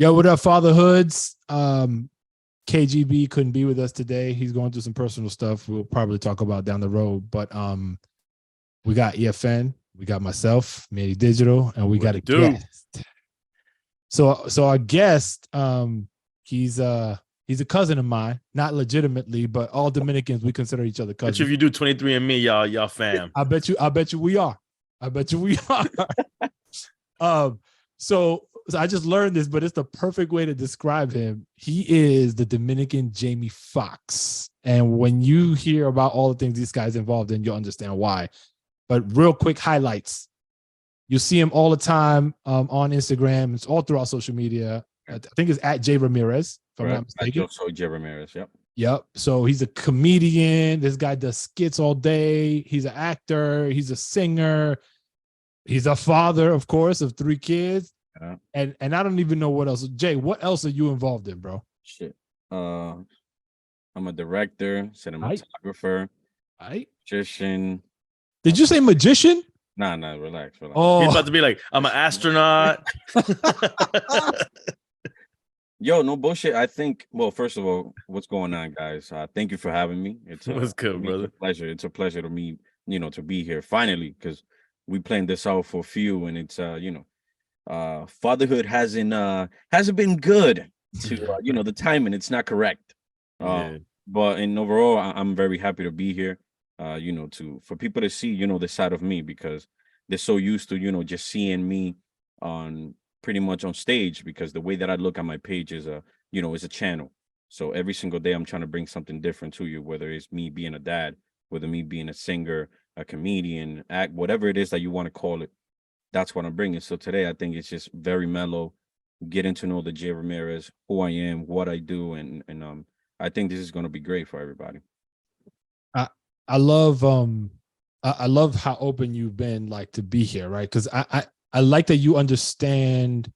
Yo, what up, fatherhoods? KGB couldn't be with us today. He's going through some personal stuff. We'll probably talk about down the road. But we got EFN, we got myself, Manny Digital, and we got a guest. So our guest, he's a cousin of mine, not legitimately, but all Dominicans we consider each other cousins. But if you do 23andMe, y'all fam. I bet you we are. So I just learned this, but it's the perfect way to describe him. He is the Dominican Jamie Foxx. And when you hear about all the things these guys involved in, you'll understand why. But real quick highlights. You see him all the time on Instagram. It's all throughout social media. I think it's at J Ramirez, if I'm not mistaken. Also J Ramirez, yep. Yep. So he's a comedian. This guy does skits all day. He's an actor. He's a singer. He's a father, of course, of 3 kids. And I don't even know what else. Jay, what else are you involved in, bro? Shit. I'm a director, cinematographer, magician. Did you say magician? Nah, relax. Oh, he's about to be like, I'm an astronaut. Yo, no bullshit. I think, well, first of all, what's going on, guys? Thank you for having me. What's good, brother? It's a pleasure to me, to be here finally, because we planned this out for a few, and it's fatherhood hasn't been good to the timing. It's not correct. But overall, I'm very happy to be here. For people to see the side of me, because they're so used to just seeing me on pretty much on stage, because the way that I look on my page is is a channel. So every single day I'm trying to bring something different to you, whether it's me being a dad, whether me being a singer, a comedian, act, whatever it is that you want to call it. That's what I'm bringing. So today I think it's just very mellow, getting to know the J Ramirez, who I am, what I do, and I think this is going to be great for everybody. I love how open you've been, like, to be here, right? Because I like that you understand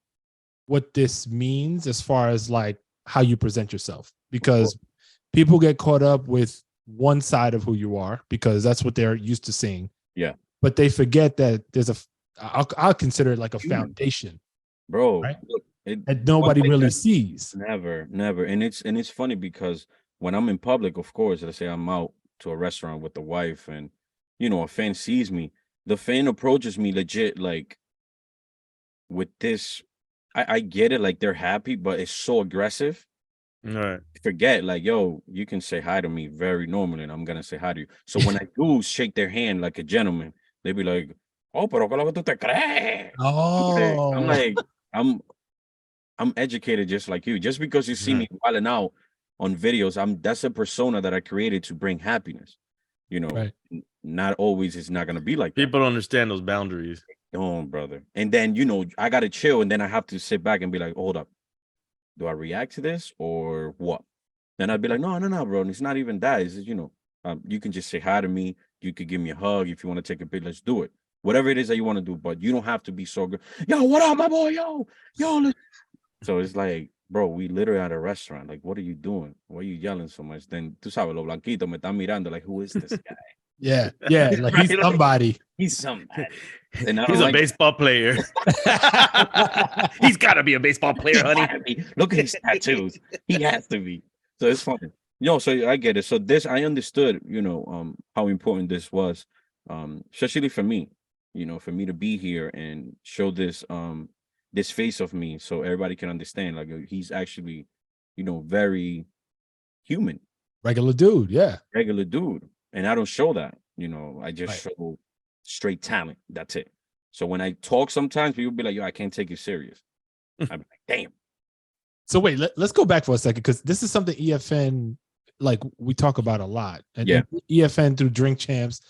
what this means as far as like how you present yourself, because people get caught up with one side of who you are because that's what they're used to seeing. Yeah. But they forget that there's I'll consider it like a foundation, bro, right? Look, that nobody really sees. Never. And it's funny because when I'm in public, of course, let's say I'm out to a restaurant with the wife and a fan sees me, the fan approaches me legit like with this. I get it, like they're happy, but it's so aggressive. All right. Forget, like, yo, you can say hi to me very normally, and I'm gonna say hi to you. So when I do shake their hand like a gentleman, they be like, "Oh, pero ¿qué lo que tú te crees?" Oh, I'm like, I'm educated just like you. Just because you see me wilding out on videos, that's a persona that I created to bring happiness. Right. Not always it's not gonna be like people don't understand those boundaries. No, brother. And then I gotta chill, and then I have to sit back and be like, hold up, do I react to this or what? Then I'd be like, no, bro, it's not even that. It's you can just say hi to me. You could give me a hug if you want to take a pic. Let's do it. Whatever it is that you want to do, but you don't have to be so good. Yo, what up, my boy? Yo. So it's like, bro, we literally at a restaurant. Like, what are you doing? Why are you yelling so much? Then tú sabes, los blanquitos me están mirando. Like, who is this guy? Yeah, like he's somebody. He's somebody. And he's a baseball player. He's got to be a baseball player, honey. Look at his tattoos. He has to be. So it's funny. So I get it. So I understood, how important this was, especially for me, for me to be here and show this face of me so everybody can understand. Like, he's actually, very human. Regular dude, yeah. Regular dude. And I don't show that, I just show straight talent. That's it. So when I talk, sometimes people be like, yo, I can't take you serious. I'm like, damn. So wait, let's go back for a second, because this is something EFN, like, we talk about a lot. And EFN through Drink Champs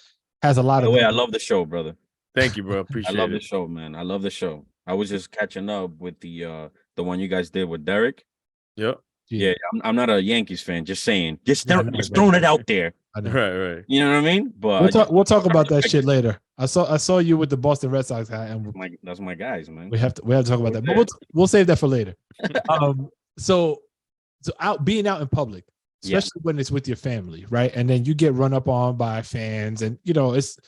has a lot of. By the way, I love the show, brother. Thank you, bro. Appreciate it. I love the show, man. I love the show. I was just catching up with the one you guys did with Derek. Yep. Yeah, I'm not a Yankees fan. Just saying, just throwing it out there. Right. You know what I mean? But we'll talk about that shit later. I saw you with the Boston Red Sox hat, and that's my guys, man. We have to talk about that, but we'll save that for later. So being out in public, especially when it's with your family, right? And then you get run up on by fans, and it's.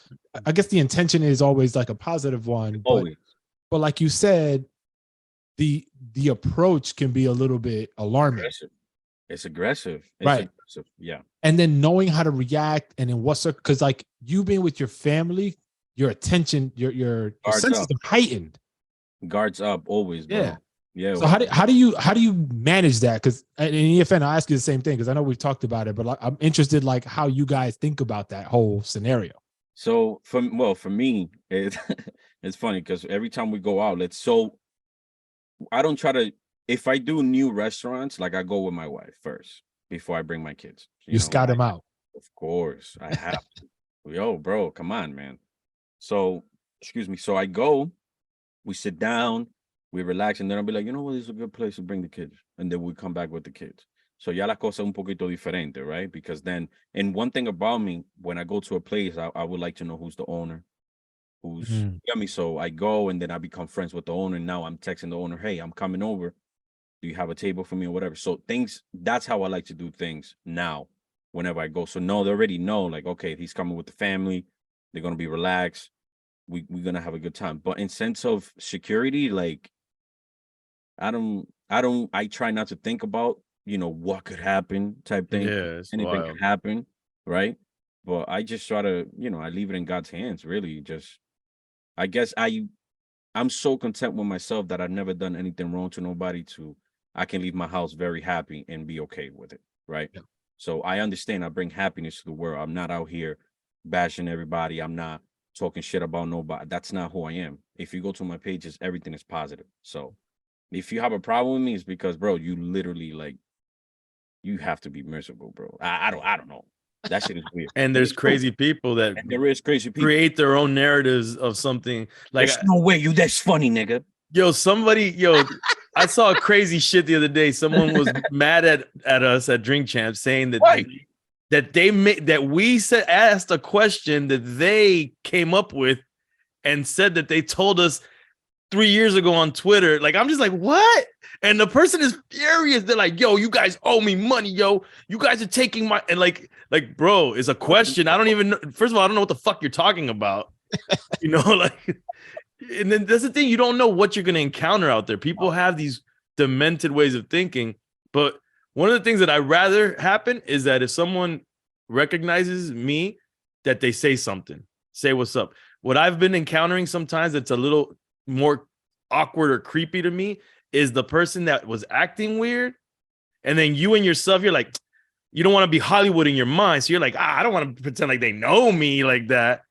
I guess the intention is always like a positive one, but like you said, the approach can be a little bit alarming. Aggressive. It's aggressive. It's Right. aggressive. Yeah. And then knowing how to react and in what because like you being with your family, your attention, your senses are heightened. Guards up always, bro. Yeah. Yeah. So how do you manage that? Because in EFN, I'll ask you the same thing because I know we've talked about it, but like, I'm interested like how you guys think about that whole scenario. So for me, it's funny because every time we go out, I don't try to. If I do new restaurants, like I go with my wife first before I bring my kids. You scout them out. Of course, I have to. Yo, bro, come on, man. So, excuse me. So I go, we sit down, we relax, and then I'll be like, you know what, this is a good place to bring the kids. And then we come back with the kids. So ya la cosa un poquito diferente, right? Because then, and one thing about me, when I go to a place, I would like to know who's the owner, who's, you know me. So I go and then I become friends with the owner. Now I'm texting the owner, hey, I'm coming over. Do you have a table for me or whatever? So that's how I like to do things now whenever I go. So no, they already know, like, okay, he's coming with the family. They're going to be relaxed. We're going to have a good time. But in sense of security, like, I try not to think about, what could happen type thing. Yeah, Anything could happen, right? But I just try to, I leave it in God's hands, really. Just, I guess I'm so content with myself that I've never done anything wrong to nobody I can leave my house very happy and be okay with it, right? Yeah. So I understand I bring happiness to the world. I'm not out here bashing everybody. I'm not talking shit about nobody. That's not who I am. If you go to my pages, everything is positive. So if you have a problem with me, it's because, bro, you literally like, you have to be miserable, bro. I don't know. That shit is weird. And there's crazy people that create their own narratives of something. Like, there's no way that's funny, nigga. I saw crazy shit the other day. Someone was mad at us at Drink Champs saying that we asked a question that they came up with and said that they told us 3 years ago on Twitter. Like, I'm just like, what? And the person is furious. They're like, yo, you guys owe me money, yo. You guys are taking my, and like, bro, it's a question. I don't even know. First of all, I don't know what the fuck you're talking about. Like, and then that's the thing. You don't know what you're going to encounter out there. People have these demented ways of thinking. But one of the things that I'd rather happen is that if someone recognizes me, that they say something, say what's up. What I've been encountering sometimes that's a little more awkward or creepy to me is the person that was acting weird. And then you and yourself, you're like, you don't want to be Hollywood in your mind. So you're like, I don't want to pretend like they know me like that.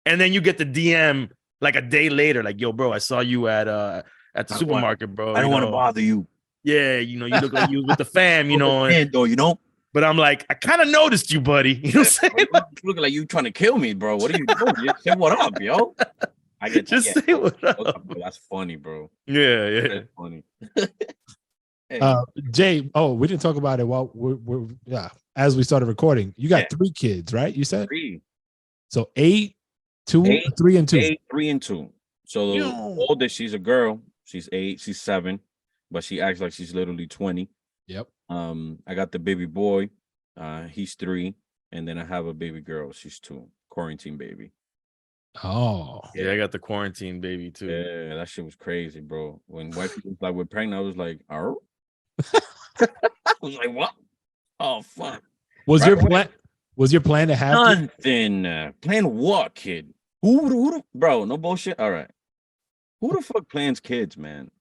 And then you get the DM like a day later, like, yo, bro, I saw you at the supermarket, bro. I don't want to bother you. Yeah, you look like you was with the fam, And, But I'm like, I kind of noticed you, buddy. You know what I'm saying? Looking like you trying to kill me, bro. What are you doing? Just say what up, yo. I get just say what up. That's funny, bro. Yeah. That's funny. Hey. Jay, we didn't talk about it while we're as we started recording. You got 3 kids, right? You said 3. So 8, 2, 3, and 2. 8, 3, and 2. So the oldest, she's a girl. She's 8. She's 7, but she acts like she's literally 20. Yep. I got the baby boy. He's 3, and then I have a baby girl. She's 2. Quarantine baby. Oh. Yeah, I got the quarantine baby too. Yeah, that shit was crazy, bro. When white people was like, we're pregnant, I was like, oh. I was like, what? Oh, fuck. Was your plan to have nothing? Plan what, kid? Who bro, no bullshit. All right. Who the fuck plans kids, man?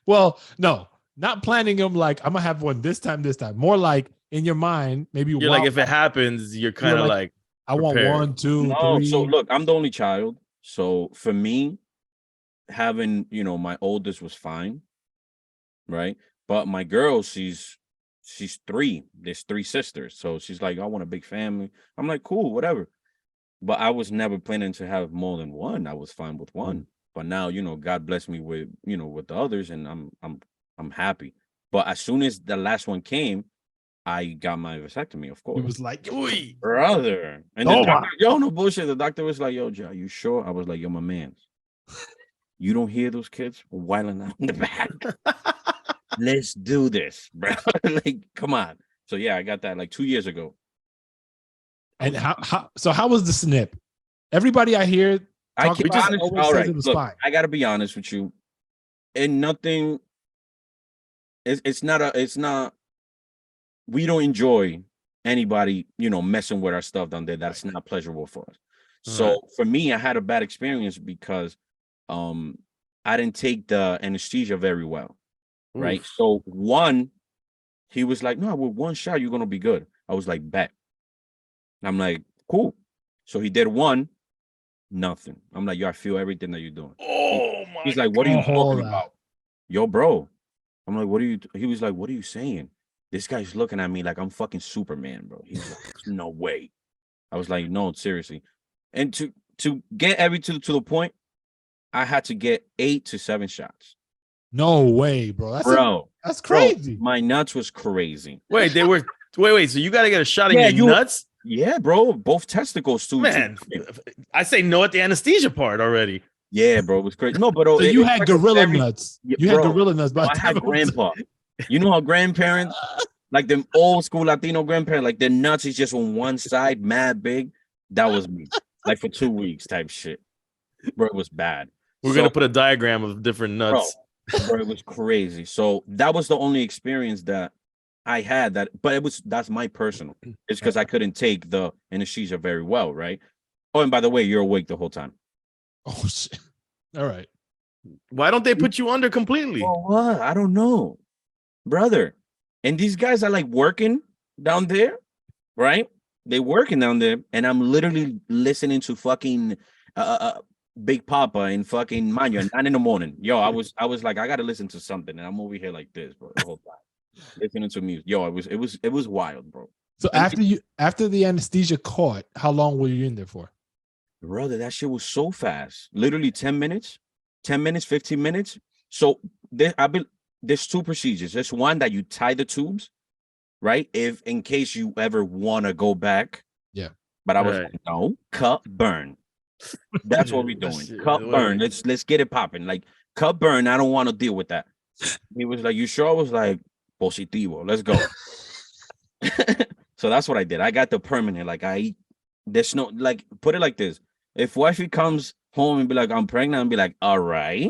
Well, no, not planning them like I'm gonna have one this time. More like in your mind, maybe you're like, if it happens, you're kind of like I want 1, 2, 3. So look, I'm the only child. So for me, having my oldest was fine, right? But my girl, she's 3. There's 3 sisters, so she's like, I want a big family. I'm like, cool, whatever. But I was never planning to have more than 1. I was fine with 1. But now, God bless me with with the others, and I'm happy. But as soon as the last one came, I got my vasectomy, of course. It was like, oi, brother. And the doctor, no bullshit. The doctor was like, yo, Joe, you sure? I was like, yo, my man, you don't hear those kids whiling out in the back? Let's do this, bro. Like, come on. So yeah, I got that like 2 years ago. And how was the snip? Everybody I hear I gotta be honest with you. And nothing it's not. We don't enjoy anybody, messing with our stuff down there. That's not pleasurable for us. So for me, I had a bad experience because I didn't take the anesthesia very well. Right. Oof. So he was like, no, with one shot, you're gonna be good. I was like, bet. I'm like, cool. So he did one, nothing. I'm like, yo, I feel everything that you're doing. Oh my He's like, what are you talking that. about? Yo, bro. I'm like, he was like, what are you saying? This guy's looking at me like I'm fucking Superman, bro. He's like, no way. I was like, no, seriously. And to get everything to the point, I had to get 8 to 7 shots. No way, bro. That's crazy. Bro, my nuts was crazy. Wait, wait. So you got to get a shot in your nuts? Yeah, bro. Both testicles too. Man, I say no at the anesthesia part already. Yeah, bro. It was crazy. No, but so you had gorilla nuts. You had gorilla nuts. I had grandpa. You know how grandparents, like them old school Latino grandparents, like their nuts is just on one side, mad big. That was me. Like for 2 weeks type shit. Bro, it was bad. We're going to put a diagram of different nuts. Bro, it was crazy. So that was the only experience that I had that's my personal. It's because I couldn't take the anesthesia very well, right? Oh, and by the way, you're awake the whole time. Oh shit. All right. Why don't they put you under completely? Well, what? I don't know, brother. And these guys are like working down there, right? They working down there, and I'm literally listening to fucking Big Papa and fucking Manny at 9 a.m. Yo, I was like, I gotta listen to something, and I'm over here like this, bro, the whole time, listening to music. Yo, it was wild, bro. So after the anesthesia caught, how long were you in there for? Brother, that shit was so fast. Literally 10 minutes, 15 minutes. So there's 2 procedures. There's one that you tie the tubes, right? If in case you ever want to go back. Yeah. But I was like, no, cut, burn. That's what we're doing. Cut, burn. Let's get it popping. Like, cut, burn. I don't want to deal with that. He was like, you sure? I was like, positivo. Let's go. So that's what I did. I got the permanent. Like, there's no, like, put it like this. If wifey comes home and be like, I'm pregnant, and be like, all right.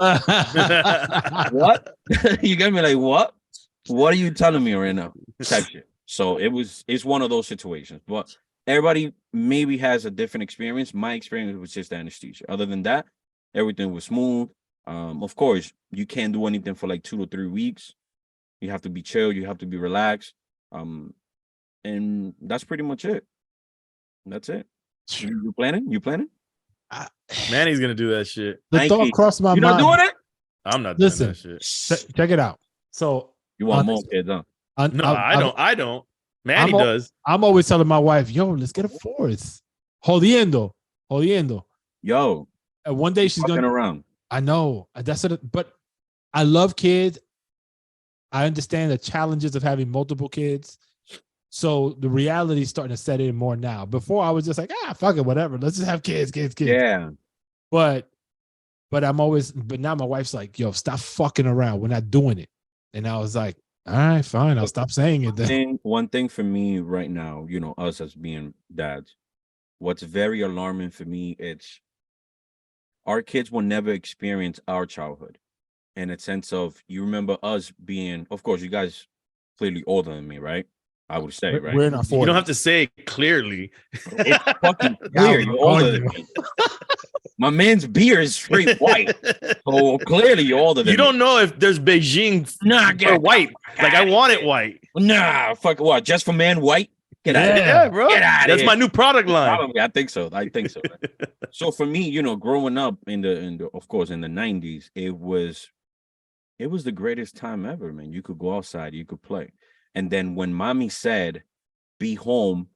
What? You get me? Like, what? What are you telling me right now? Type shit. So it's one of those situations. But everybody maybe has a different experience. My experience was just anesthesia. Other than that, everything was smooth. Of course, you can't do anything for like 2 to 3 weeks. You have to be chill. You have to be relaxed. And that's pretty much it. That's it. You planning? Manny's gonna do that shit. The thought crossed my mind. You're not doing it? I'm not doing that shit. Check it out. So you want more kids, huh? No, I don't. Manny does. I'm always telling my wife, yo, let's get a 4th. Jodiendo. Yo. And one day she's going around. I know. That's it. But I love kids. I understand the challenges of having multiple kids. So the reality is starting to set in more now. Before I was just like, fuck it, whatever. Let's just have kids. Yeah. But now my wife's like, yo, stop fucking around. We're not doing it. And I was like, all right, fine. I'll stop saying it then. One thing for me right now, us as being dads, what's very alarming for me, it's our kids will never experience our childhood. In a sense of, you remember us being, of course, you guys clearly older than me, right? I would say, right? We're in our 40s. You don't have to say it clearly. It's fucking clear. You're older than me. My man's beard is straight white. So clearly you're older than me. You don't know if there's Beijing or white. Like, I want it white. Nah, fuck what? Just for man white? Get out of here. Yeah, bro. Get out of That's here. my new product line. Probably, I think so. So for me, growing up in the of course in the 90s, it was the greatest time ever, man. You could go outside, you could play. And then when mommy said, be home,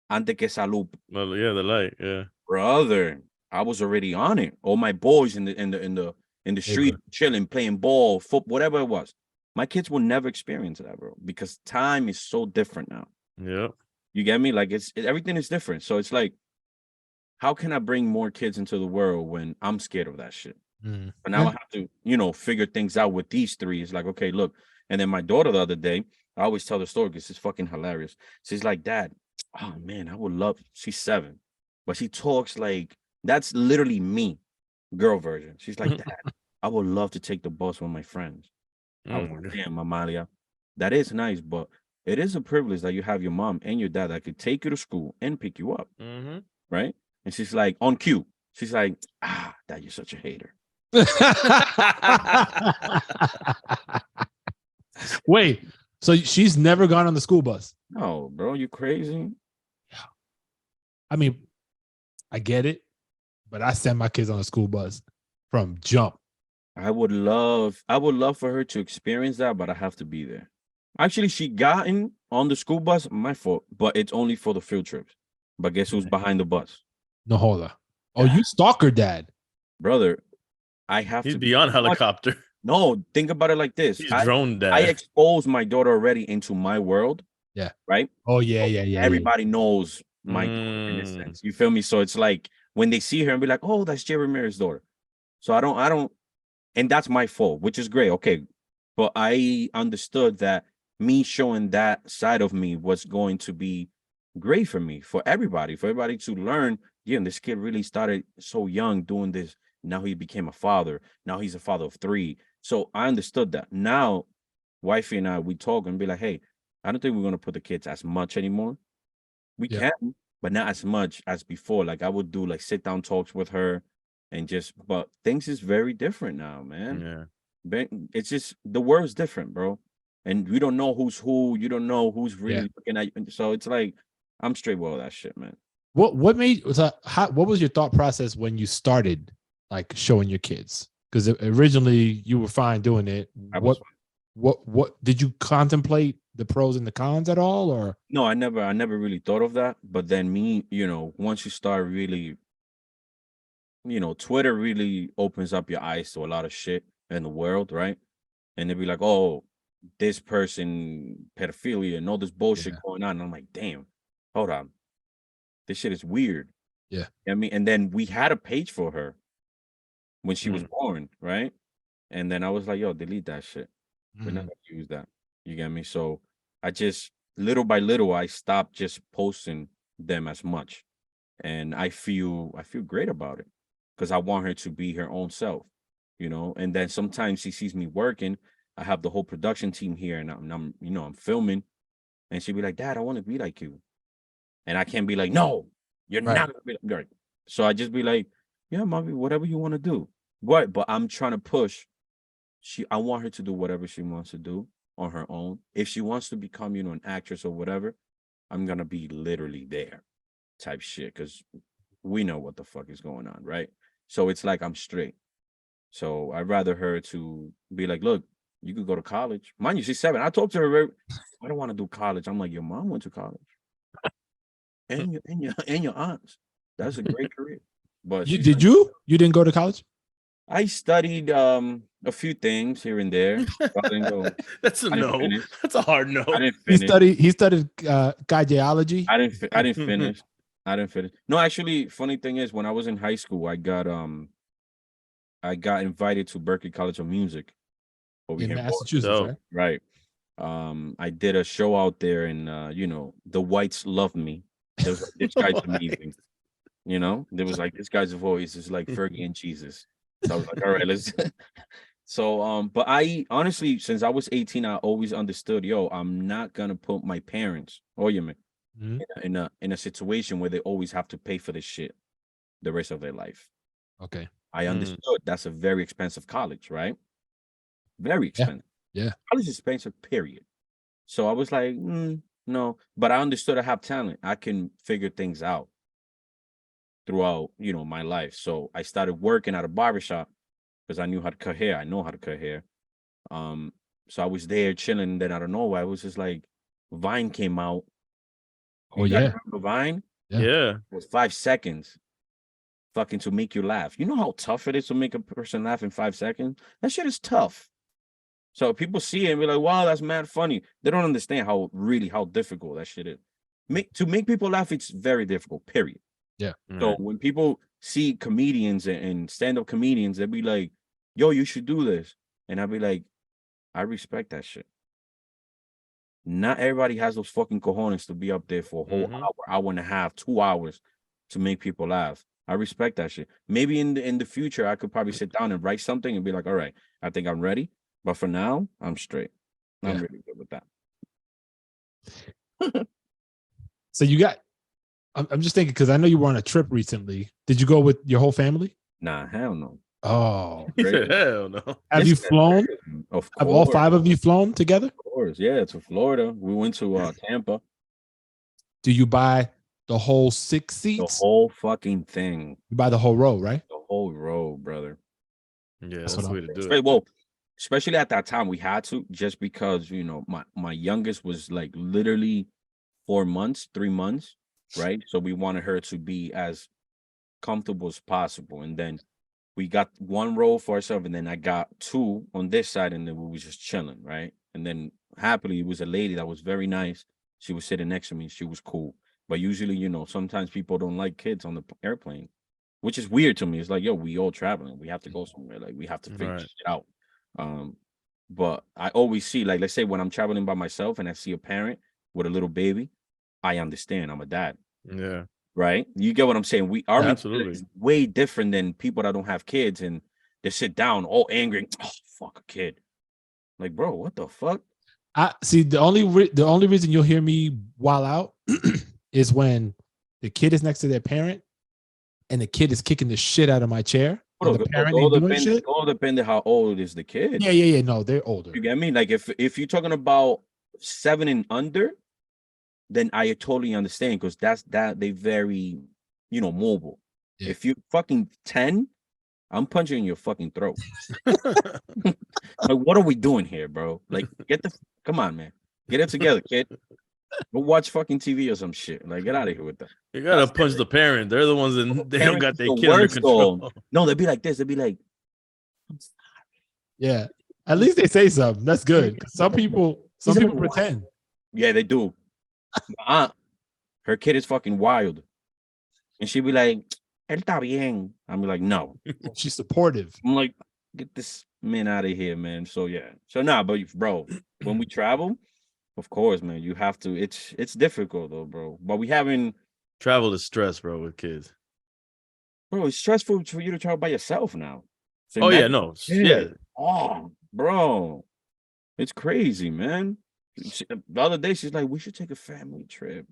antes que salud. Well, yeah, the light, yeah. Brother, I was already on it. All my boys in the street, chilling, playing ball, football, whatever it was. My kids will never experience that, bro, because time is so different now. Yeah. You get me? Like, everything is different. So it's like, how can I bring more kids into the world when I'm scared of that shit? Mm. But now I have to, figure things out with these 3. It's like, okay, look. And then my daughter the other day, I always tell the story because it's fucking hilarious. She's like, Dad, oh man, I would love, she's 7, but she talks like, that's literally me, girl version. She's like, Dad, I would love to take the bus with my friends. I was like, damn, Amalia, That is nice, but it is a privilege that you have your mom and your dad that could take you to school and pick you up, right? And she's like on cue. She's like, Dad, you're such a hater. Wait, so she's never gone on the school bus? No, bro, you crazy? I mean, I get it, but I send my kids on a school bus from jump. I would love for her to experience that, but I have to be there. Actually, she gotten on the school bus, my fault, but it's only for the field trips. But guess who's behind the bus? No, hold on. Oh, you stalker dad. Brother, I have He's to beyond helicopter. No, think about it like this. He's drone dad. I exposed my daughter already into my world. Yeah. Right? Oh, yeah. Everybody knows my daughter in a sense. You feel me? So it's like when they see her and be like, oh, that's Jay Ramirez's daughter. So I don't, and that's my fault, which is great. Okay. But I understood that me showing that side of me was going to be great for me, for everybody to learn. Yeah, this kid really started so young doing this. Now he became a father. Now he's a father of 3. So I understood that. Now, wifey and I, we talk and be like, hey, I don't think we're going to put the kids as much anymore. We can, but not as much as before. Like I would do like sit down talks with her and but things is very different now, man. Yeah. It's just, the world's different, bro. And you don't know who's who. You don't know who's really looking at you. So it's like, I'm straight with all that shit, man. What was your thought process when you started like showing your kids? Because originally you were fine doing it. What did you contemplate the pros and the cons at all, or? No, I never really thought of that. But then once you start really, Twitter really opens up your eyes to a lot of shit in the world, right? And they'll be like, oh, this person pedophilia and all this bullshit going on. And I'm like, damn, hold on. This shit is weird. Yeah. I mean, and then we had a page for her when she was born, right? And then I was like, yo, delete that shit. We're not gonna use that. You get me? So I just little by little I stopped just posting them as much. And I feel great about it because I want her to be her own self, and then sometimes she sees me working. I have the whole production team here and I'm filming, and she'll be like, Dad, I want to be like you. And I can't be like, no, you're not gonna be like. So I just be like, yeah, mommy, whatever you want to do. Right. But I'm trying to push. I want her to do whatever she wants to do on her own. If she wants to become, an actress or whatever, I'm gonna be literally there type shit, because we know what the fuck is going on, right? So it's like I'm straight. So I'd rather her to be like, look, you could go to college. Mind you, she's 7. I talked to her, I don't want to do college. I'm like, your mom went to college. And your aunts. That's a great career. But you didn't go to college? I studied a few things here and there. That's a no. Finish. That's a hard no. I didn't finish. He studied cardiology. I didn't finish. I didn't finish. No, actually, funny thing is, when I was in high school, I got invited to Berklee College of Music over in here Massachusetts, right? I did a show out there, and the whites loved me. There was like, this guy's amazing. There was like, this guy's voice is like Fergie and Jesus. So I was like, all right, let's. So, but I honestly, since I was 18, I always understood, I'm not gonna put my parents or you in a situation where they always have to pay for this shit the rest of their life. Okay. I understood that's a very expensive college, right? Very expensive. Yeah. College is expensive, period. So I was like, no, but I understood I have talent. I can figure things out throughout, my life. So I started working at a barbershop because I knew how to cut hair. I know how to cut hair. So I was there chilling. And then I don't know why, I was just like, Vine came out. Oh, yeah. Remember Vine? Yeah. It was 5 seconds fucking to make you laugh. You know how tough it is to make a person laugh in 5 seconds? That shit is tough. So people see it and be like, wow, that's mad funny. They don't understand how difficult that shit is. To make people laugh, it's very difficult, period. Yeah. So when people see comedians and stand-up comedians, they'll be like, yo, you should do this. And I'll be like, I respect that shit. Not everybody has those fucking cojones to be up there for a whole hour and a half, 2 hours to make people laugh. I respect that shit. Maybe in the future, I could probably sit down and write something and be like, all right, I think I'm ready. But for now, I'm straight. I'm really good with that. So you got. I'm just thinking because I know you were on a trip recently. Did you go with your whole family? Nah, hell no. Oh, He said, hell no. have you flown? Of Have all course, 5 of you flown together? of course. Yeah, to Florida. We went to Tampa. Do you buy the whole 6 The seats? whole fucking thing. You buy the whole row, right? The whole row, brother. Yeah, That's that's the what way to do it. Well, especially at that time, we had to just because my youngest was like literally 4 months, 3 months, right? So we wanted her to be as comfortable as possible, and then we got one row for ourselves, and then I got 2 on this side, and then we were just chilling, right? And then happily, it was a lady that was very nice. She was sitting next to me. She was cool. But usually, sometimes people don't like kids on the airplane, which is weird to me. It's like, yo, we all traveling. We have to go somewhere. Like, we have to figure Right. shit out. But I always see, like, let's say when I'm traveling by myself and I see a parent with a little baby, I understand. I'm a dad. Yeah. Right? You get what I'm saying? Our mentality Absolutely. is way different than people that don't have kids, and they sit down all angry. Oh, fuck a kid. Like, bro, what the fuck? I see the only reason you'll hear me while out is when the kid is next to their parent and the kid is kicking the shit out of my chair. And the parent ain't doing shit. All depends how old is the kid. Yeah. No, they're older. You get me? Like if you're talking about 7 and under, then I totally understand because they very, mobile. Yeah. If you fucking 10, I'm punching in your fucking throat. Like, what are we doing here, bro? Like, come on, man. Get it together, kid. Go watch fucking TV or some shit. Like, get out of here with that. You gotta punch the parent. They're the ones that they don't got their The kid under worst, control. though. No, they'd be like this. They'd be like, I'm sorry. Yeah. At least they say something. That's good. Some people pretend. Yeah, they do. My aunt, her kid is fucking wild. And she'd be like, él está bien. I'm like, no. She's supportive. I'm like, get this man out of here, man. So yeah. So nah, but bro, when we travel, of course, man, you have to. It's difficult though, bro. But we haven't. Travel is stress, bro, with kids. Bro, it's stressful for you to travel by yourself now. So Oh yeah, no, yeah. Oh, bro, it's crazy, man. The other day, she's like, "We should take a family trip."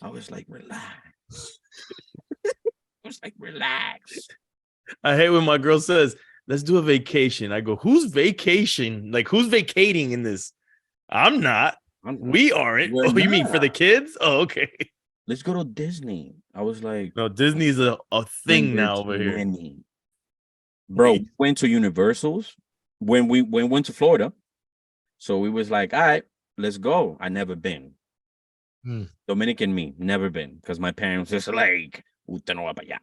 I was like, "Relax." I was like, "Relax." I hate when my girl says, "Let's do a vacation." I go, "Who's vacation? Like, who's vacating in this?" I'm not. We aren't. We're You mean for the not. kids? Oh, okay. Let's go to Disney. I was like, No, Disney's a thing now over here. many. Bro, we went to Universals when we went to Florida. So we was like, all right, let's go. I never been. Dominican me, never been. Because my parents just like, usted no va para allá.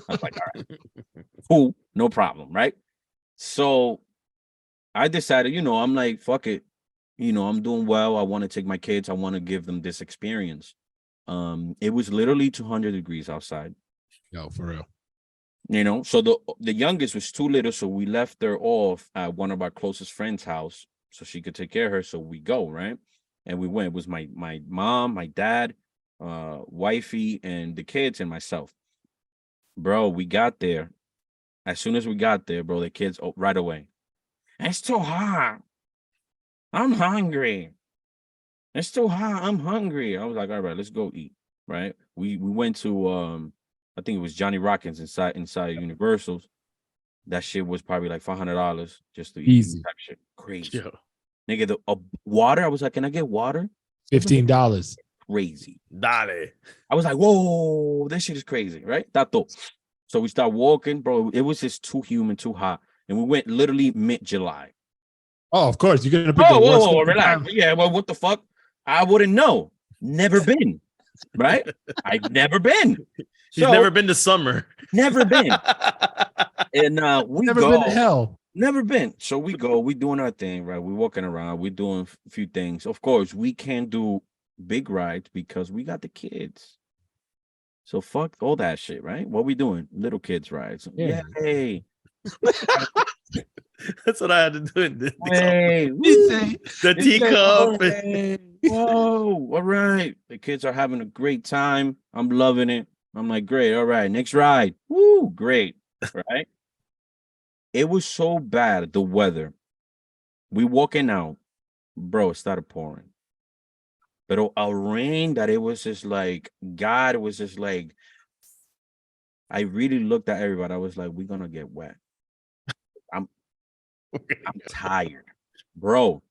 I was like, all right, cool, no problem, right? So I decided, I'm like, fuck it. I'm doing well. I want to take my kids. I want to give them this experience. It was literally 200 degrees outside. Yo, for real. So the youngest was too little, so we left her off at one of our closest friends' house so she could take care of her. So we go, right? And we went. It was my mom, my dad, wifey, and the kids and myself. Bro, we got there. As soon as we got there, bro, the kids right away. It's too hot. I'm hungry. It's too hot. I'm hungry. I was like, all right, let's go eat. Right? We went to I think it was Johnny Rockins inside Universal's. That shit was probably like $500 just to eat. Easy. Type shit. Crazy. Yo. Nigga, the water. I was like, can I get water? $15. Crazy. Dale. I was like, whoa, this shit is crazy, right? Tato. So we start walking, bro. It was just too humid, too hot. And we went literally mid-July. Oh, of course. You're gonna pick the worst. Whoa, relax. Yeah, well, what the fuck? I wouldn't know. Never been. Right? I've never been. He's never been to summer. Never been. And we never go. been to hell. Never been. So we go. We doing our thing, right? We walking around. We doing a few things. Of course, we can't do big rides because we got the kids. So fuck all that shit, right? What we doing? Little kids rides. Yeah. Yay. That's what I had to do in Disney. Hey, The teacup. Whoa, all right. The kids are having a great time. I'm loving it. I'm like, great. All right, next ride. Woo, great. Right? It was so bad, the weather. We walking out, bro, it started pouring. But a rain that it was just like, God was just like, I really looked at everybody. I was like, we're gonna get wet. I'm tired, bro.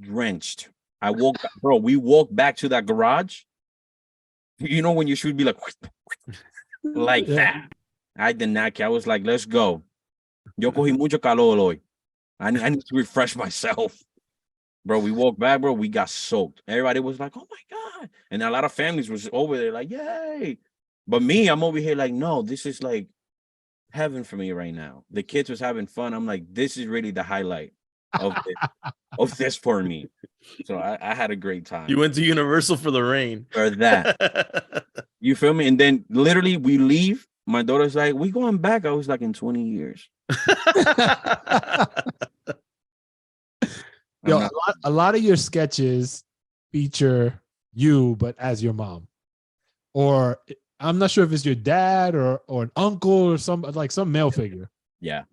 Drenched. Bro. We walked back to that garage. You know when you should be like Yeah. that. I did not care. I was like, let's go. Yo cogí mucho calor hoy. I need to refresh myself. Bro, we walked back, bro. We got soaked. Everybody was like, oh my God. And a lot of families was over there like, yay. But me, I'm over here like, no, this is like heaven for me right now. The kids was having fun. I'm like, this is really the highlight of this for me. So I had a great time. You went to Universal for the rain. For that. You feel me? And then literally we leave. My daughter's like, we going back. I was like, in 20 years. Yo, a lot of your sketches feature you, but as your mom, or I'm not sure if it's your dad or an uncle or some male figure. Yeah.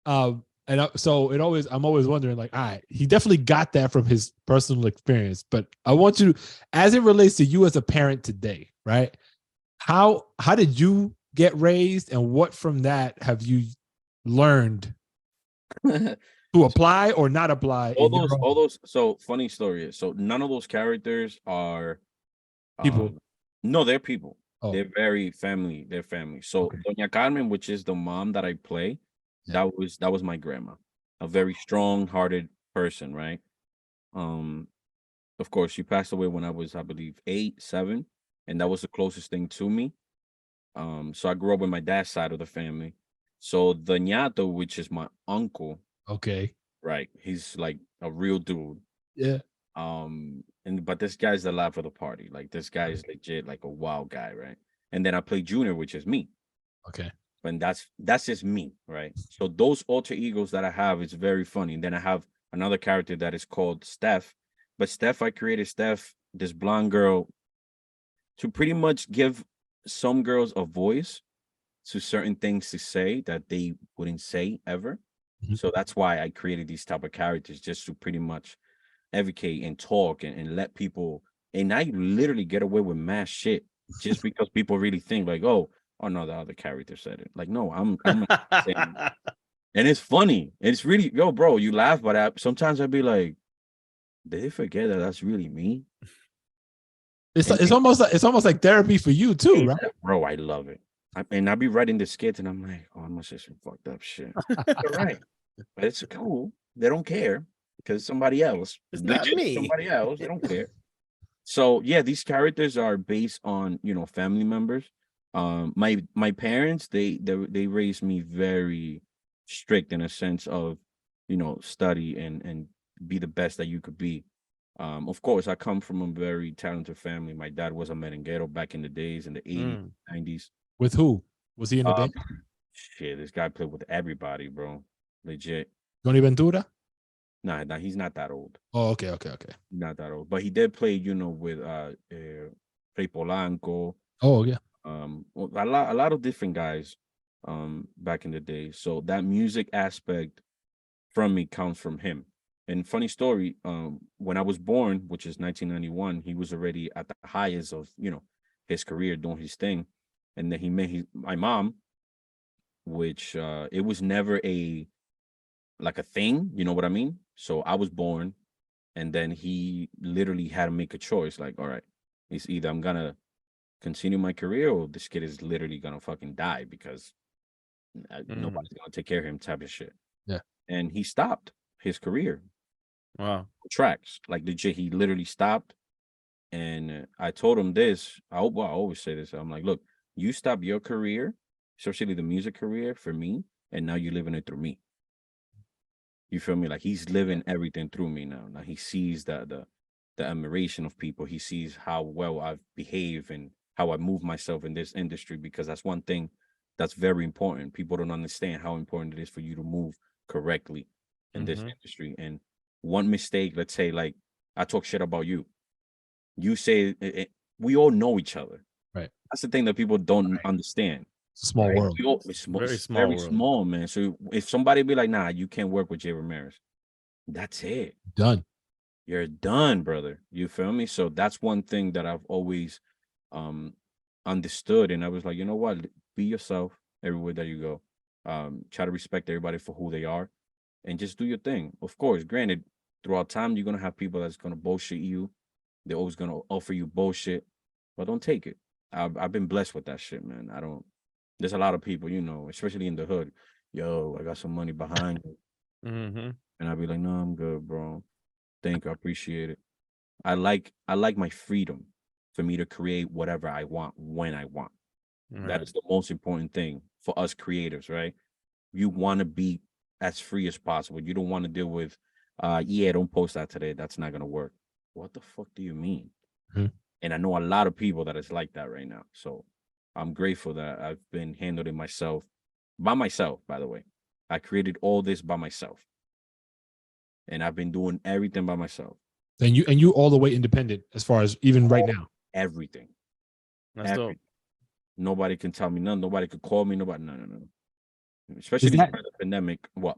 So I'm always wondering, like, all right, he definitely got that from his personal experience, but I want you, as it relates to you as a parent today, right? How did you get raised, and what from that have you learned to apply or not apply? all those. So funny story is, so none of those characters are people. No, they're people. Oh. They're very family. They're family. So Okay. Doña Carmen, which is the mom that I play, Yeah. that was my grandma, a very strong-hearted person, right? Of course, she passed away when I was, I believe, 8, 7, and that was the closest thing to me. So I grew up with my dad's side of the family. So the ñato, which is my uncle, Okay. right? He's like a real dude. Yeah. But this guy's the life of the party. Like this guy is legit like a wild guy, right? And then I play Junior, which is me. Okay. And that's just me, right? So those alter egos that I have is very funny. And then I have another character that is called Steph. But I created Steph, this blonde girl, to pretty much give some girls a voice to certain things to say that they wouldn't say ever. Mhm. So that's why I created these type of characters, just to pretty much advocate and talk and let people. And I literally get away with mass shit just because people really think like, oh no, the other character said it. Like, no, I'm saying. And it's funny. It's really, yo, bro, you laugh, but sometimes I'd be like, did they forget that that's really me? It's almost like therapy for you too, right? Bro, I love it. And I'll be writing the skits and I'm like, oh, I must have some fucked up shit. You're right. But it's cool. They don't care because somebody else. It's not me. Somebody else. They don't care. So yeah, these characters are based on, family members. My parents, they raised me very strict in a sense of, study and be the best that you could be. Of course, I come from a very talented family. My dad was a merenguero back in the days, in the 80s, 90s. With who? Was he in the band? Shit, this guy played with everybody, bro. Legit. Johnny Ventura? Nah, he's not that old. Oh, okay. Not that old. But he did play, with Frei Polanco. Oh, yeah. A lot of different guys back in the day. So that music aspect from me comes from him. And funny story, when I was born, which is 1991, he was already at the highest of, his career, doing his thing. And then he met my mom, which it was never a thing, you know what I mean? So I was born, and then he literally had to make a choice. Like, all right, it's either I'm gonna continue my career or this kid is literally gonna fucking die because nobody's gonna take care of him, type of shit. Yeah. And he stopped his career. Wow. Tracks. Like legit, he literally stopped. And I told him this. I always say this. I'm like, look, you stop your career, especially the music career, for me, and now you're living it through me. You feel me? Like he's living everything through me now. Now he sees the admiration of people. He sees how well I've behaved and how I move myself in this industry, because that's one thing that's very important. People don't understand how important it is for you to move correctly in this industry. And one mistake, let's say, like I talk shit about you. You say we all know each other. Right. That's the thing that people don't understand. It's a small world. It's very small, man. So if somebody be like, nah, you can't work with Jay Ramirez, that's it. Done. you're done, brother. You feel me? So that's one thing that I've always um understood. And I was like, you know what? Be yourself everywhere that you go. Try to respect everybody for who they are and just do your thing. Of course, granted, throughout time, you're gonna have people that's gonna bullshit you. They're always gonna offer you bullshit, but don't take it. I've been blessed with that shit, man. I don't. There's a lot of people, especially in the hood. Yo, I got some money behind you, Mm-hmm. and I'll be like, no, I'm good, bro. Thank you, I appreciate it. I like my freedom for me to create whatever I want when I want. That Right. is the most important thing for us creators, right? You want to be as free as possible. You don't want to deal with, yeah, don't post that today. That's not gonna work. What the fuck do you mean? Mhm. And I know a lot of people that is like that right now. So I'm grateful that I've been handling myself by myself, by the way. I created all this by myself. And I've been doing everything by myself. And you all the way independent as far as even right now. Everything. That's dope. Everything. Nobody can tell me nothing. Nobody could call me. Nobody. No, no, no. Is Especially that during the pandemic. What?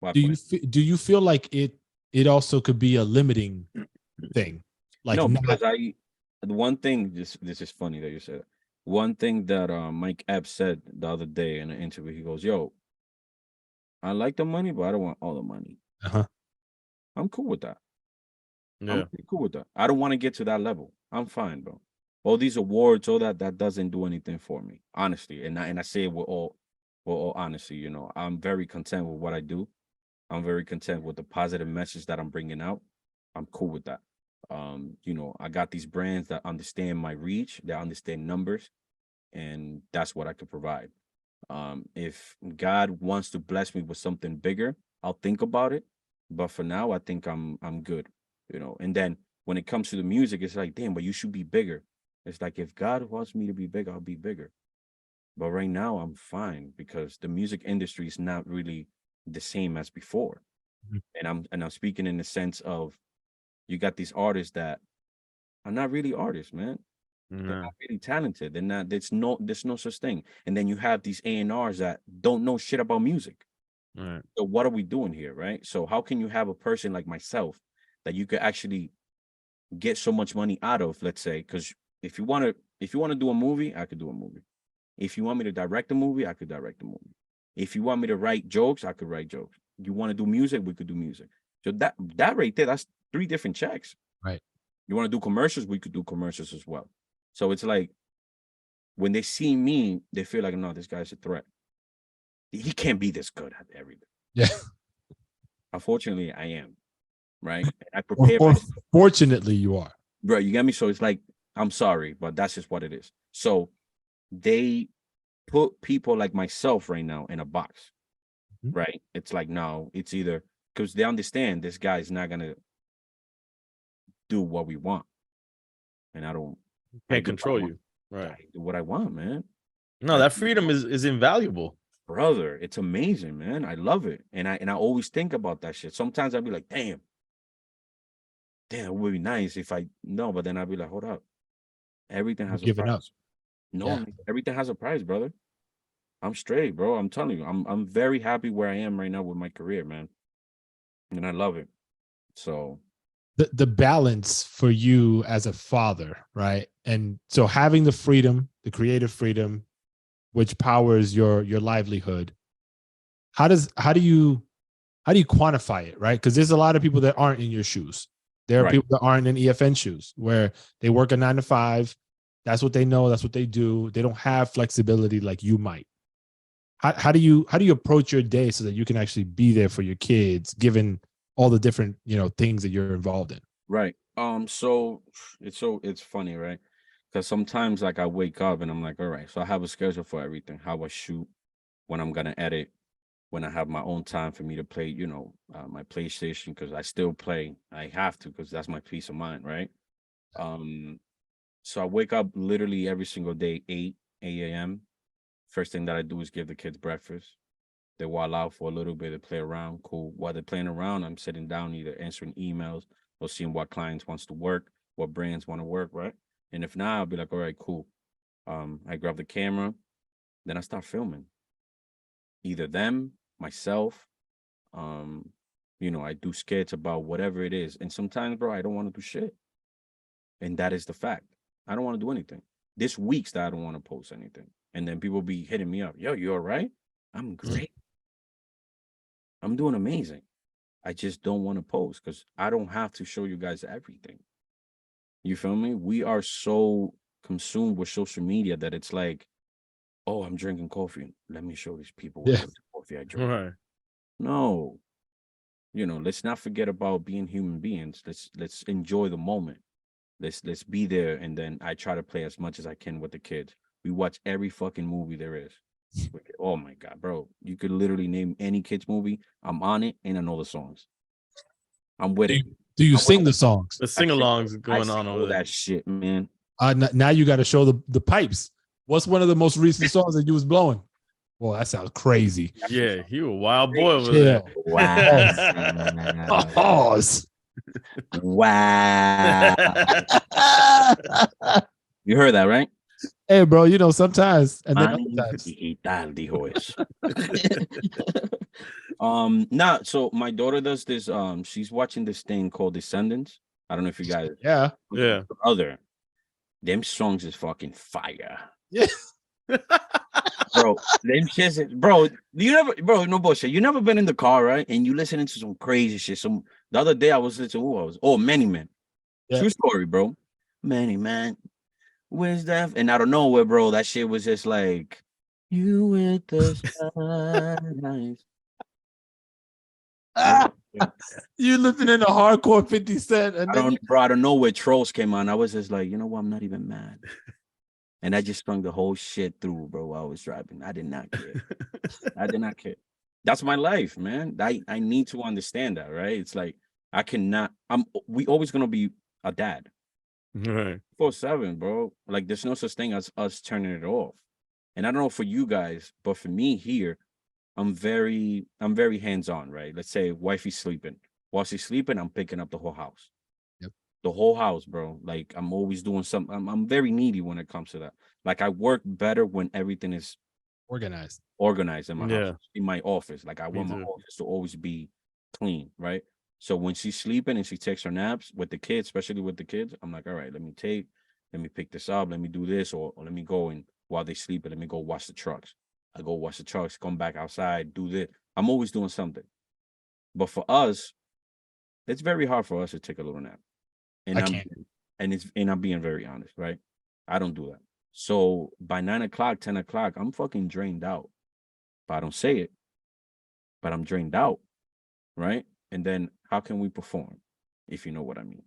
What do you happened? do you feel like it also could be a limiting thing? Like No, not because the one thing, this is funny that you said. One thing that Mike Epps said the other day in an interview, he goes, "Yo, I like the money, but I don't want all the money. uh-huh. I'm cool with that. I'm Yeah. pretty cool with that. I don't want to get to that level. I'm fine, bro. All these awards, all that doesn't do anything for me, honestly. And I say it with all honesty. I'm very content with what I do. I'm very content with the positive message that I'm bringing out. I'm cool with that. I got these brands that understand my reach, that understand numbers, and that's what I could provide. If God wants to bless me with something bigger, I'll think about it. But for now, I think I'm good. And then when it comes to the music, it's like, damn, but you should be bigger. It's like if God wants me to be bigger, I'll be bigger. But right now, I'm fine because the music industry is not really the same as before. Mhm. And I'm speaking in the sense of you got these artists that are not really artists, man. They're No. not really talented. They're not. There's no such thing. And then you have these A&Rs that don't know shit about music. Right. So what are we doing here, right? So how can you have a person like myself that you could actually get so much money out of? Let's say, because if you want to do a movie, I could do a movie. If you want me to direct a movie, I could direct a movie. If you want me to write jokes, I could write jokes. You want to do music, we could do music. So that right there, that's three different checks. Right. You want to do commercials, we could do commercials as well. So it's like when they see me, they feel like, no, this guy's a threat. He can't be this good at everything. Yeah. Unfortunately, I am, right? I Or, prepare or myself, fortunately you are. bro. You get me? So it's like, I'm sorry, but that's just what it is. So they put people like myself right now in a box, Mhm. right? It's like, no, it's either because they understand this guy is not gonna do what we want, and I Can't do what I control want. you. Right. I do what I want, man. No, I that freedom is invaluable. brother, it's amazing, man. I love it, and I always think about that shit. Sometimes I'll be like, damn, it would be nice if I no, but then I'll be like, hold up, everything You're has a giving up. price. No, Yeah. nigga, everything has a price, brother. I'm straight, bro. I'm telling you, I'm very happy where I am right now with my career, man, and I love it. So The balance for you as a father, right? And so having the freedom, the creative freedom, which powers your livelihood, how do you quantify it, right? Because there's a lot of people that aren't in your shoes. There are right, people that aren't in EFN shoes where they work a 9 to 5. That's what they know. That's what they do. They don't have flexibility like you might. How do you approach your day so that you can actually be there for your kids, given all the different things that you're involved in? right. So it's funny, right? Because sometimes like I wake up and I'm like, all right, so I have a schedule for everything, how I shoot, when I'm gonna edit, when I have my own time for me to play, my PlayStation, because I still play. I have to because that's my peace of mind, right? Um, so I wake up literally every single day, 8 a.m. First thing that I do is give the kids breakfast. They while out for a little bit, they play around, cool. While they're playing around, I'm sitting down either answering emails or seeing what clients wants to work, what brands want to work, right? And if not, I'll be like, all right, cool. I grab the camera, then I start filming. Either them, myself, um, I do skits about whatever it is. And sometimes, bro, I don't want to do shit. And that is the fact. I don't want to do anything. This week's that I don't want to post anything. And then people be hitting me up. Yo, you all right? I'm great. I'm doing amazing. I just don't want to post because I don't have to show you guys everything. You feel me? We are so consumed with social media that it's like, oh, I'm drinking coffee. Let me show these people what type of coffee I drink. Right. No. Let's not forget about being human beings. Let's enjoy the moment. Let's be there. And then I try to play as much as I can with the kids. We watch every fucking movie there is. Oh my God, bro. You could literally name any kids movie. I'm on it and I know the songs. I'm with it. Do you sing the songs? The sing-alongs going on over there. That shit, man. Now you got to show the pipes. What's one of the most recent songs that you was blowing? Well, that sounds crazy. Yeah, you a wild boy over there. Wow. Pause. Wow. You heard that, right? Hey, bro, sometimes and then sometimes. So my daughter does this. She's watching this thing called Descendants. I don't know if you guys. Yeah. Them songs is fucking fire. Yeah. Bro, them shits, bro. No bullshit. You never been in the car, right? And you listening to some crazy shit. The other day I was listening to Manny Man. Yeah. True story, bro. Manny Man. Where's that? And out of nowhere, bro, that shit was just like, you with the skies. You listening to hardcore 50 Cent. And I don't know where Trolls came on. I was just like, you know what? I'm not even mad. And I just sung the whole shit through, bro, while I was driving. I did not care. I did not care. That's my life, man. I need to understand that, right? It's like, we always going to be a dad. Right. 4/7, bro. Like, there's no such thing as us turning it off. And I don't know for you guys, but for me here, I'm very hands-on, right? Let's say wifey's sleeping. While she's sleeping, I'm picking up the whole house. Yep. The whole house, bro. Like, I'm always doing something. I'm very needy when it comes to that. Like, I work better when everything is organized in my house, in my office. Like, I want my office to always be clean, right? So when she's sleeping and she takes her naps with the kids, especially with the kids, I'm like, all right, let me pick this up, let me do this, or let me go and while they sleep, let me go wash the trucks. I go wash the trucks, come back outside, do this. I'm always doing something. But for us, it's very hard for us to take a little nap. And I'm being very honest, right? I don't do that. So by 9 o'clock, 10 o'clock, I'm fucking drained out. But I don't say it. But I'm drained out, right? And then how can we perform? If you know what I mean.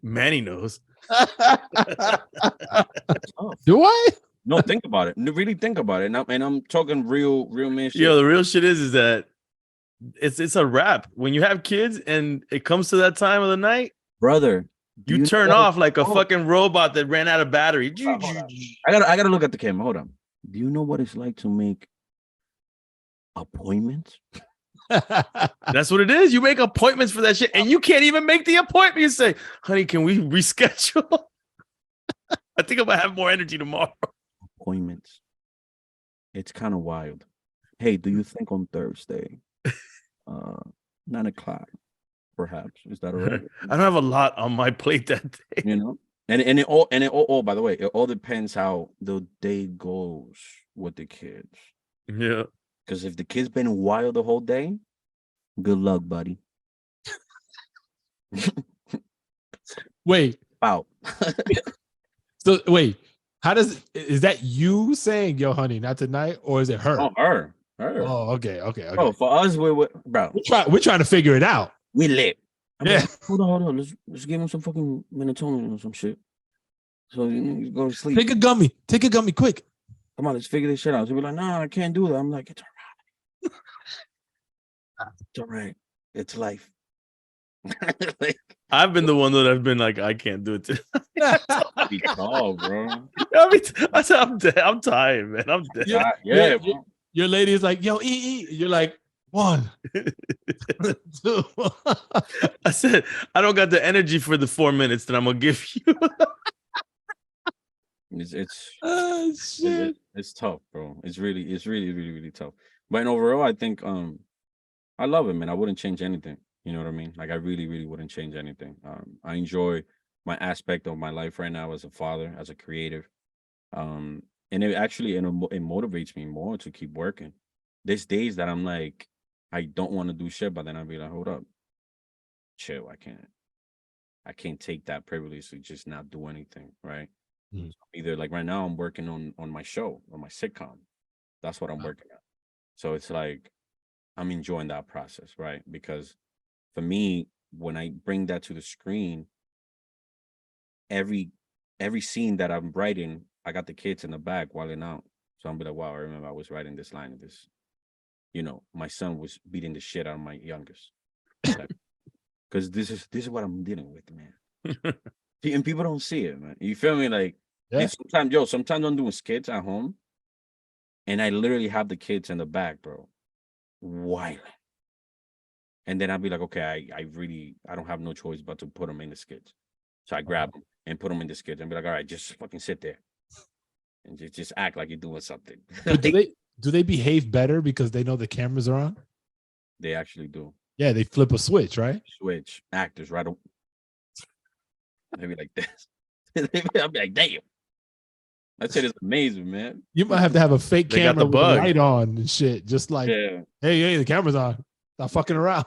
Manny knows. Do I? No, think about it. Really think about it. And I'm talking real man shit. Yo, the real shit is that it's a wrap. When you have kids and it comes to that time of the night, brother, you turn off like a fucking robot that ran out of battery. I gotta look at the camera. Hold on. Do you know what it's like to make appointments? That's what it is. You make appointments for that shit, and you can't even make the appointment. You say, "Honey, can we reschedule?" I think I'm gonna have more energy tomorrow. Appointments. It's kind of wild. Hey, do you think on Thursday, 9 o'clock, perhaps? Is that all right? I don't have a lot on my plate that day. You know, and it all. By the way, it all depends how the day goes with the kids. Yeah. Because if the kid's been wild the whole day, good luck, buddy. Wait. Wow. So wait, is that you saying, yo, honey, not tonight, or is it her? Oh, her. Oh, okay. Oh, for us, we're trying to figure it out. We lit. Yeah. Like, hold on. Let's give him some fucking melatonin or some shit. So you go to sleep. Take a gummy, quick. Come on, let's figure this shit out. So we're like, nah, I can't do that. I'm like, it's all right. It's life. Like, I've been the one that I've been like, I can't do it today. Be tall, bro. I said, I'm dead. I'm tired, man. I'm dead. Yeah. Your lady is like, yo, eat. You're like, 1, 2. I said, I don't got the energy for the 4 minutes that I'm gonna give you. It's tough, bro. It's really tough. But overall, I think I love it, man. I wouldn't change anything. You know what I mean? Like I really, really wouldn't change anything. I enjoy my aspect of my life right now as a father, as a creative. Um, and it actually it motivates me more to keep working. There's days that I'm like, I don't want to do shit, but then I'll be like, hold up, chill. I can't take that privilege to just not do anything, right? Mm. Either like right now I'm working on my show or my sitcom. That's what I'm Wow. working on. So it's like I'm enjoying that process, right? Because for me, when I bring that to the screen, every every scene that I'm writing, I got the kids in the back wilding out. So I'm be like, wow, I remember I was writing this line of this. You know, my son was beating the shit out of my youngest. Because this is what I'm dealing with, man. And people don't see it, man. You feel me? Like, Yeah. and sometimes I'm doing skits at home, and I literally have the kids in the back, bro, wild. And then I'll be like, okay, I don't have no choice but to put them in the skits. So I grab them and put them in the skits and be like, all right, just fucking sit there and just act like you're doing something. But do they behave better because they know the cameras are on? They actually do. Yeah, they flip a switch, right? Switch actors right. Maybe like this. I'll be like, damn. That shit is amazing, man. You might have to have a fake They got camera the with a bug. light on and shit. Just like, Yeah. hey, the camera's on. Stop fucking around.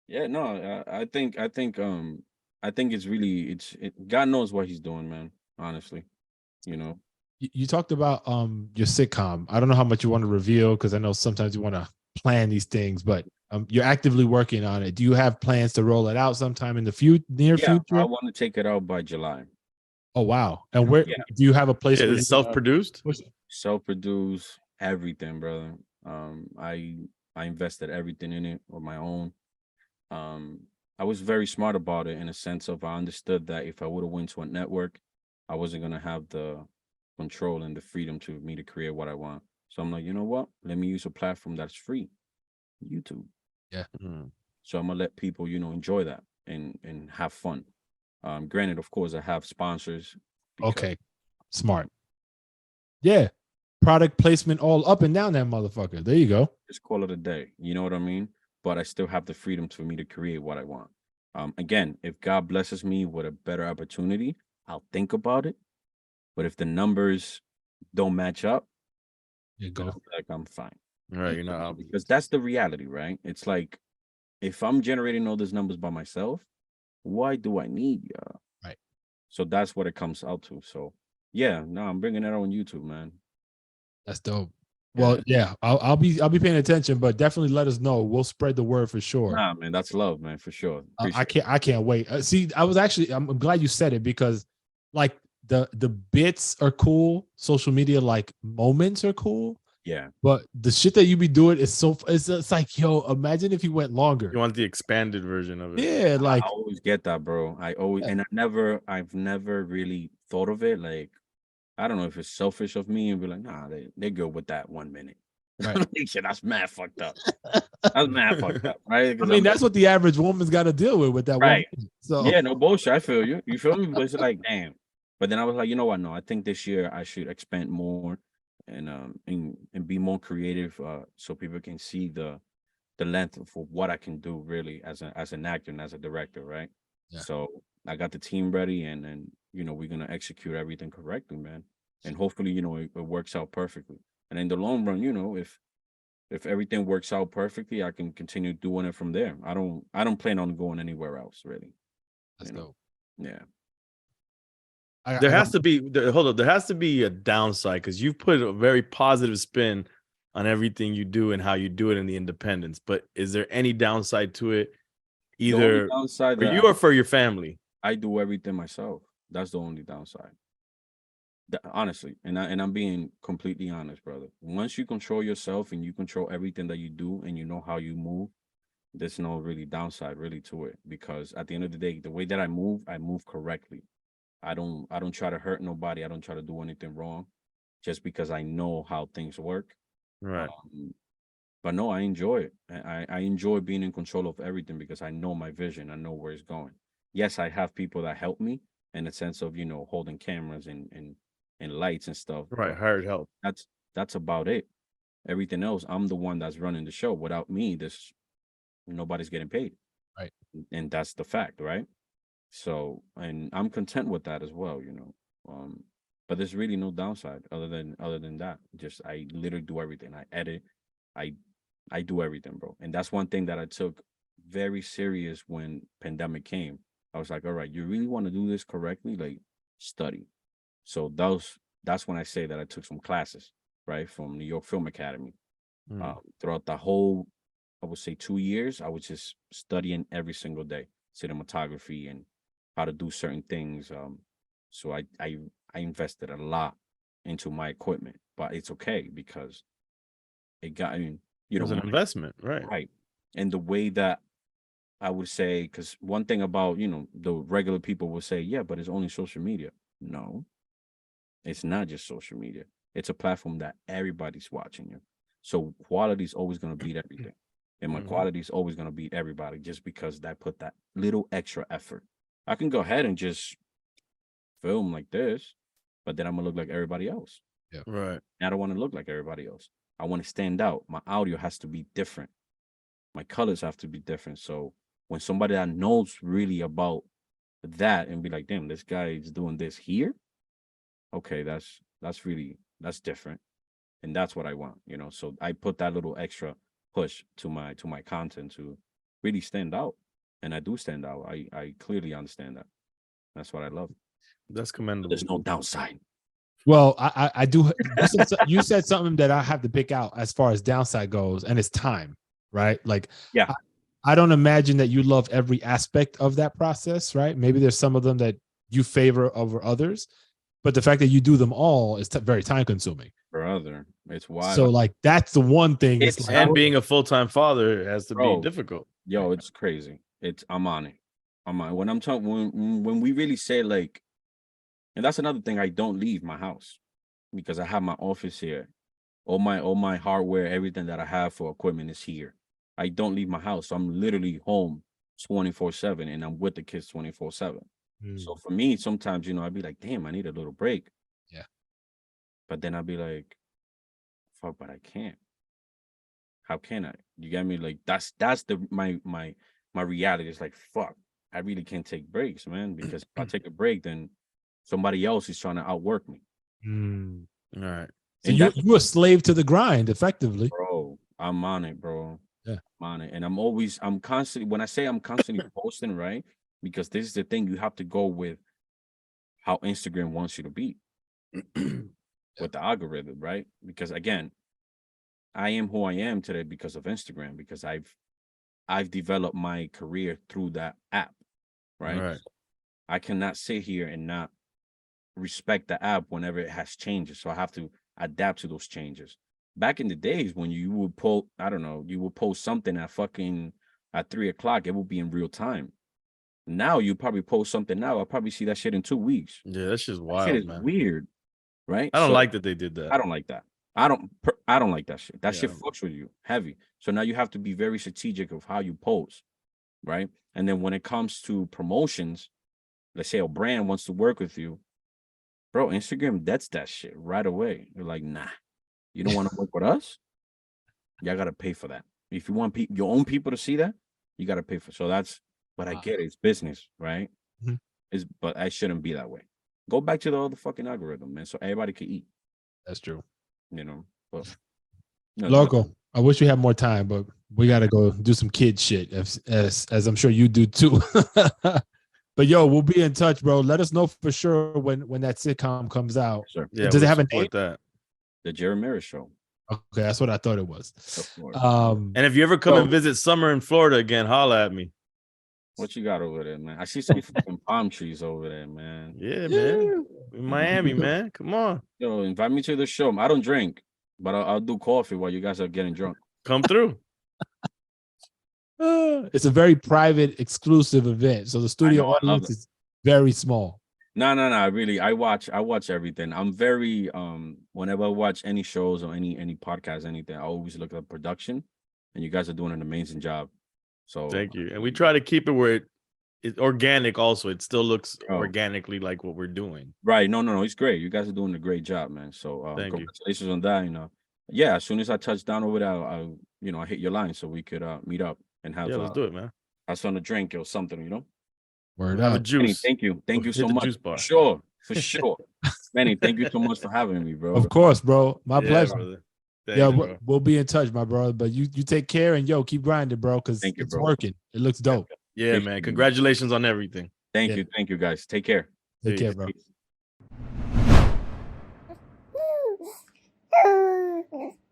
Yeah, no, I think it's really God knows what he's doing, man. Honestly, you know. You talked about your sitcom. I don't know how much you want to reveal because I know sometimes you want to plan these things, but you're actively working on it. Do you have plans to roll it out sometime in the near Yeah, I future? want to take it out by July. Oh wow! And where Yeah. do you have a place? Yeah, where it's you're gonna self-produced. push it? Self-produce everything, brother. I invested everything in it on my own. Um, I was very smart about it in a sense of I understood that if I would have went to a network, I wasn't gonna have the control and the freedom to me to create what I want. So I'm like, you know what? Let me use a platform that's free, YouTube. Yeah. Mhm. So I'm gonna let people, enjoy that and have fun. Granted, of course, I have sponsors because Okay. Smart. Yeah. Product placement all up and down that motherfucker. There you go. just call it a day. You know what I mean? But I still have the freedom for me to create what I want. Again, if God blesses me with a better opportunity, I'll think about it. But if the numbers don't match up, There you then go. I'll be like, I'm fine. All right, you're not Because that's the reality, right? It's like if I'm generating all these numbers by myself, why do I need you? Right. So that's what it comes out to. So yeah, no, I'm bringing it on YouTube, man. That's dope. Well, yeah, I'll be paying attention, but definitely let us know. We'll spread the word for sure. Nah, man, that's love, man, for sure. I can't wait. See, I'm glad you said it because like the bits are cool. Social media like moments are cool. Yeah. But the shit that you be doing is it's like, yo, imagine if you went longer. You want the expanded version of it. Yeah, like I always get that, bro. And I've never really thought of it. Like, I don't know if it's selfish of me and be like, nah, they're good with that 1 minute. Right. Shit, that's mad fucked up. That's mad fucked up, right? I mean, that's what the average woman's got to deal with that right. 1 minute. So Yeah, no bullshit. I feel you. You feel me? But it's like, damn. But then I was like, you know what? No, I think this year I should expand more and be more creative, so people can see the length of what I can do really as an actor and as a director, right? Yeah. So I got the team ready, and we're gonna execute everything correctly, man. And hopefully, it works out perfectly. And in the long run, if everything works out perfectly, I can continue doing it from there. I don't plan on going anywhere else, really. that's dope. Yeah. There has to be hold up. There has to be a downside because you've put a very positive spin on everything you do and how you do it in the independence. But is there any downside to it, either downside for you or for your family? I do everything myself. That's the only downside. Honestly, and I'm being completely honest, brother. Once you control yourself and you control everything that you do and you know how you move, there's no really downside really to it, because at the end of the day, the way that I move correctly. I don't try to hurt nobody. I don't try to do anything wrong just because I know how things work. Right. But no, I enjoy it. I enjoy being in control of everything because I know my vision. I know where it's going. Yes, I have people that help me in a sense of, holding cameras and lights and stuff. Right. Hired help. That's about it. Everything else, I'm the one that's running the show. Without me, nobody's getting paid. Right. And that's the fact, right? So, and I'm content with that as well, but there's really no downside other than that. Just I literally do everything. I edit, I I do everything, bro. And that's one thing that I took very serious when pandemic came. I was like, all right, you really want to do this correctly? Like study. So that's when I say that I took some classes, right, from New York Film Academy. Throughout the whole, I would say 2 years, I was just studying every single day, cinematography and how to do certain things. So I invested a lot into my equipment, but it's okay because it got, I mean, It was an investment, right? right. And the way that I would say, because one thing about, the regular people will say, yeah, but it's only social media. No, it's not just social media. It's a platform that everybody's watching you. So quality is always going to beat everything. And my quality is always going to beat everybody just because I put that little extra effort. I can go ahead and just film like this, but then I'm going to look like everybody else. Yeah. Right. I don't want to look like everybody else. I want to stand out. My audio has to be different. My colors have to be different. So when somebody that knows really about that and be like, damn, this guy is doing this here. Okay, that's different. And that's what I want. So I put that little extra push to my content to really stand out. And I do stand out. I clearly understand that. That's what I love. That's commendable. There's no downside. Well, I do. You said something that I have to pick out as far as downside goes, and it's time, right? Like, yeah, I don't imagine that you love every aspect of that process, right? Maybe there's some of them that you favor over others, but the fact that you do them all is very time consuming. Brother, it's wild. So, like, that's the one thing. It's and being a full-time father has to be difficult. Yo, it's crazy. I'm on it. When I'm talking when we really say like, and that's another thing, I don't leave my house because I have my office here. All my hardware, everything that I have for equipment is here. I don't leave my house. So I'm literally home 24/7 and I'm with the kids 24/7. So for me, sometimes, I'd be like, damn, I need a little break. Yeah. But then I'd be like, fuck, but I can't. How can I? You get me? Like that's my reality is like, fuck, I really can't take breaks, man, because if I take a break, then somebody else is trying to outwork me. All right. So you're a slave to the grind, effectively. Bro, I'm on it, bro. Yeah. I'm on it. And I'm constantly, when I say I'm constantly posting, right? Because this is the thing, you have to go with how Instagram wants you to be with the algorithm, right? Because again, I am who I am today because of Instagram, because I've developed my career through that app, right? Right. So I cannot sit here and not respect the app whenever it has changes. So I have to adapt to those changes. Back in the days when you would post, I don't know, you would post something at 3:00, it will be in real time. Now you probably post something now, I'll probably see that shit in 2 weeks. Yeah, that's just wild, That shit is man. weird, right? I don't like that they did that. I don't like that. I don't like that shit. That shit fucks with you heavy. So now you have to be very strategic of how you post, right? And then when it comes to promotions, let's say a brand wants to work with you, bro, Instagram, that's that shit right away. You're like, nah, you don't want to work with us? Y'all got to pay for that. If you want your own people to see that, you got to pay for it. So that's what I get. It's business, right? But I shouldn't be that way. Go back to the other fucking algorithm, man, so everybody can eat. That's true. But Loco, I wish we had more time, but we got to go do some kid shit, as I'm sure you do too. But yo, we'll be in touch, bro. Let us know for sure when that sitcom comes out. Sure. Yeah, does it have a name? That? The Ramirez Show. Okay, that's what I thought it was. Of course. And if you ever come and visit summer in Florida again, holla at me. What you got over there, man? I see some fucking palm trees over there, man. Yeah, man. In Miami, man. Come on. Yo, invite me to the show. I don't drink, but I'll do coffee while you guys are getting drunk. Come through. It's a very private, exclusive event, so the studio audience is very small. No. Really, I watch everything. I'm very whenever I watch any shows or any podcast, anything, I always look at production, and you guys are doing an amazing job. So thank you. And we try to keep it where it's organic. Also, it still looks organically like what we're doing. Right? No, it's great. You guys are doing a great job, man. So congratulations on that. Yeah, as soon as I touch down over there, I hit your line so we could meet up and have let's do it, man. have some to drink or something, you know. Word Have a up. Manny, juice. thank you Hit so the much. juice bar. For sure. Manny, thank you so much for having me, bro. Of course, bro. My Yeah, pleasure. brother. Yeah, Thanks, bro. we'll be in touch, my brother. But you take care and keep grinding, bro, because Thank you, it's bro. working. It looks dope. Yeah, Appreciate man. it, Congratulations on everything. Thank Yeah. you, guys. Take care. Take care, Peace. bro.